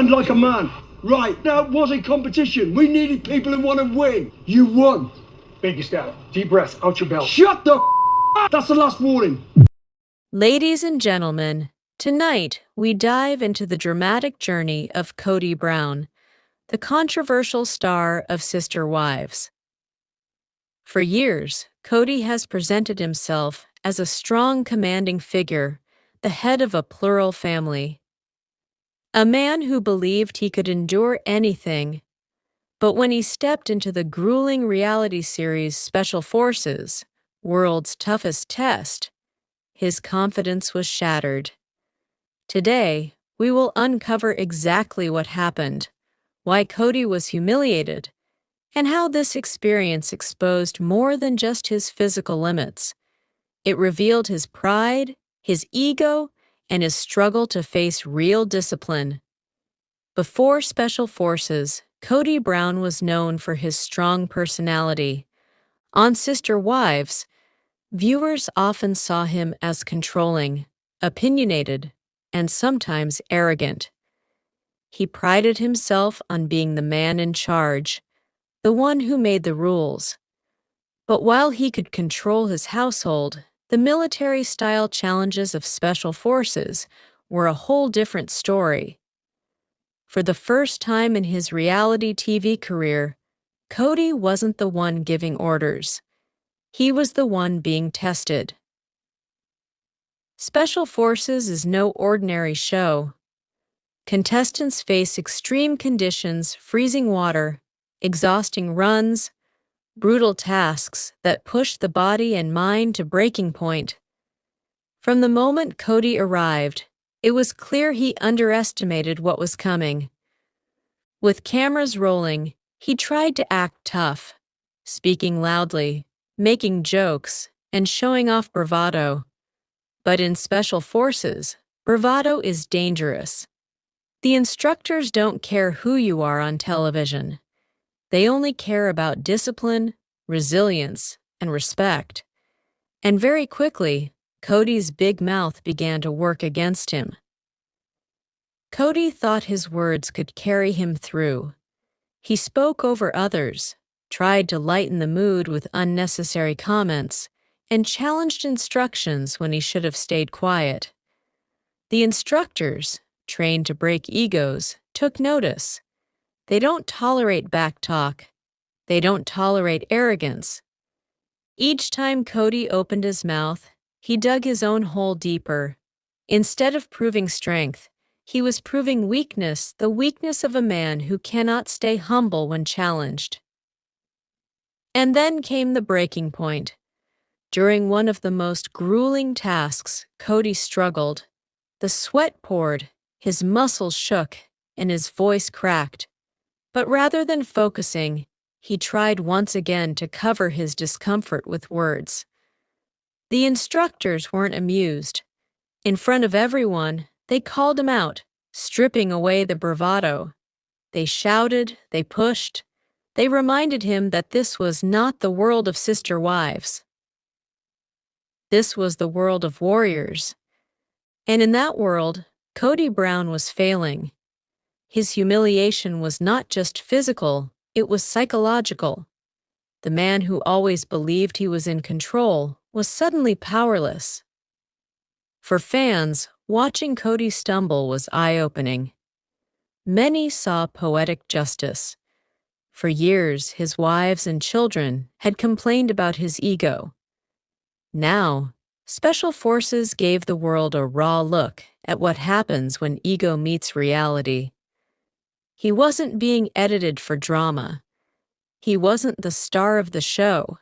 Stand like a man. Right, now it was a competition. We needed people who want to win. You won. Biggest out. Deep breaths out your belly. Shut the That's the last warning. Ladies and gentlemen, tonight we dive into the dramatic journey of Kody Brown, the controversial star of Sister Wives. For years, Cody has presented himself as a strong, commanding figure, the head of a plural family. A man who believed he could endure anything, but when he stepped into the grueling reality series Special Forces, World's Toughest Test, his confidence was shattered. Today, we will uncover exactly what happened, why Cody was humiliated, and how this experience exposed more than just his physical limits. It revealed his pride, his ego, and his struggle to face real discipline. Before Special Forces, Kody Brown was known for his strong personality. On Sister Wives, viewers often saw him as controlling, opinionated, and sometimes arrogant. He prided himself on being the man in charge, the one who made the rules. But while he could control his household, the military-style challenges of Special Forces were a whole different story. For the first time in his reality TV career, Cody wasn't the one giving orders. He was the one being tested. Special Forces is no ordinary show. Contestants face extreme conditions, freezing water, exhausting runs, brutal tasks that push the body and mind to breaking point. From the moment Cody arrived, it was clear he underestimated what was coming. With cameras rolling, he tried to act tough, speaking loudly, making jokes, and showing off bravado. But in Special Forces, bravado is dangerous. The instructors don't care who you are on television. They only care about discipline, resilience, and respect. And very quickly, Cody's big mouth began to work against him. Cody thought his words could carry him through. He spoke over others, tried to lighten the mood with unnecessary comments, and challenged instructions when he should have stayed quiet. The instructors, trained to break egos, took notice. They don't tolerate backtalk. They don't tolerate arrogance. Each time Cody opened his mouth, he dug his own hole deeper. Instead of proving strength, he was proving weakness, the weakness of a man who cannot stay humble when challenged. And then came the breaking point. During one of the most grueling tasks, Cody struggled. The sweat poured, his muscles shook, and his voice cracked. But rather than focusing, he tried once again to cover his discomfort with words. The instructors weren't amused. In front of everyone, they called him out, stripping away the bravado. They shouted, they pushed, they reminded him that this was not the world of Sister Wives. This was the world of warriors. And in that world, Kody Brown was failing. His humiliation was not just physical, it was psychological. The man who always believed he was in control was suddenly powerless. For fans, watching Cody stumble was eye-opening. Many saw poetic justice. For years, his wives and children had complained about his ego. Now, Special Forces gave the world a raw look at what happens when ego meets reality. He wasn't being edited for drama. He wasn't the star of the show.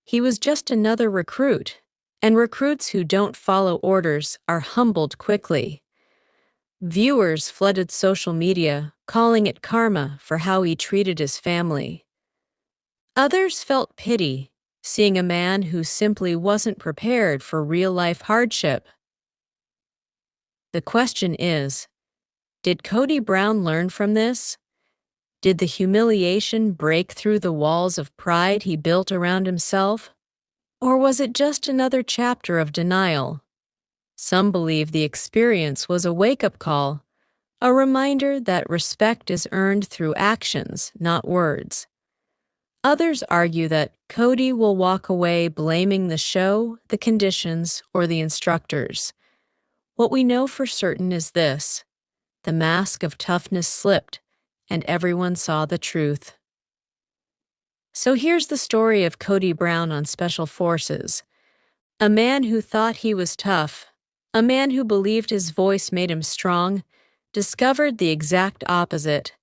He was just another recruit, and recruits who don't follow orders are humbled quickly. Viewers flooded social media, calling it karma for how he treated his family. Others felt pity, seeing a man who simply wasn't prepared for real-life hardship. The question is, did Kody Brown learn from this? Did the humiliation break through the walls of pride he built around himself? Or was it just another chapter of denial? Some believe the experience was a wake-up call, A reminder that respect is earned through actions, not words. Others argue that Cody will walk away blaming the show, the conditions, or the instructors. What we know for certain is this: the mask of toughness slipped, and everyone saw the truth. So here's the story of Kody Brown on Special Forces. A man who thought he was tough, a man who believed his voice made him strong, discovered the exact opposite.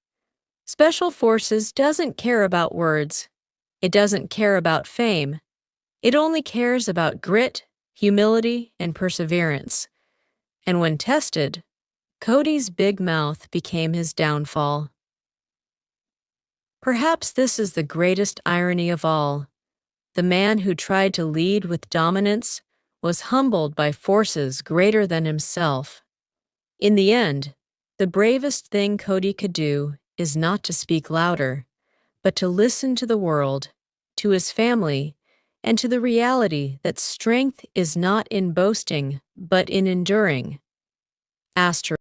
Special Forces doesn't care about words. It doesn't care about fame. It only cares about grit, humility, and perseverance. And when tested, Cody's big mouth became his downfall. Perhaps this is the greatest irony of all. The man who tried to lead with dominance was humbled by forces greater than himself. In the end, the bravest thing Cody could do is not to speak louder, but to listen to the world, to his family, and to the reality that strength is not in boasting, but in enduring. Asterisk.